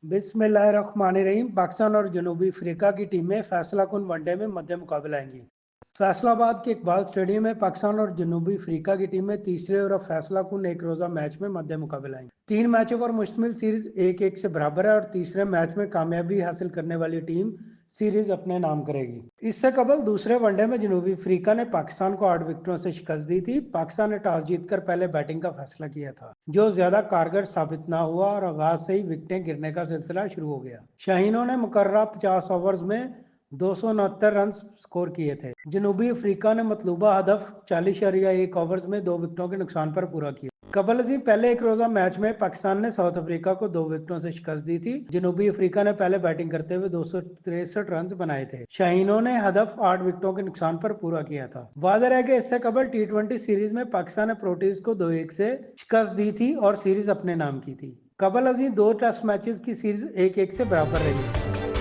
बिस्मिल्लाहिर्रहमानिर्रहीम। पाकिस्तान और जनूबी अफ्रीका की टीमें फैसला कुन वनडे में मध्य मुकाबला आएंगी। फैसलाबाद के इकबाल स्टेडियम में पाकिस्तान और जनूबी अफ्रीका की टीमें तीसरे और फैसला कुन एक रोजा मैच में मध्य मुकाबला आएंगी। 3 मैचों पर मुश्तमिल सीरीज 1-1 से बराबर है और तीसरे मैच में कामयाबी हासिल करने वाली टीम सीरीज अपने नाम करेगी। इससे कबल दूसरे वनडे में जनूबी अफ्रीका ने पाकिस्तान को 8 विकेटों से शिकस्त दी थी। पाकिस्तान ने टॉस जीतकर पहले बैटिंग का फैसला किया था, जो ज्यादा कारगर साबित न हुआ और आगाज से ही विकेटें गिरने का सिलसिला शुरू हो गया। शाहीनों ने मुकर्ररा 50 ओवर्स में 269 रन स्कोर किए थे। जनूबी अफ्रीका ने मतलूबा हदफ 40.1 ओवर्स में 2 विकेटों के नुकसान पर पूरा किया। कबल अजीम पहले एक रोजा मैच में पाकिस्तान ने साउथ अफ्रीका को 2 विकेटों से शिकस्त दी थी। जनूबी अफ्रीका ने पहले बैटिंग करते हुए 263 रन बनाए थे। शाहीनों ने हदफ 8 विकेटों के नुकसान पर पूरा किया था। वाज़ेह है कि इससे कबल T20 सीरीज में पाकिस्तान ने प्रोटीज को 2-1 से शिकस्त दी थी और सीरीज अपने नाम की थी। कबल अजीम 2 टेस्ट मैचेस की सीरीज 1-1 से बराबर रही।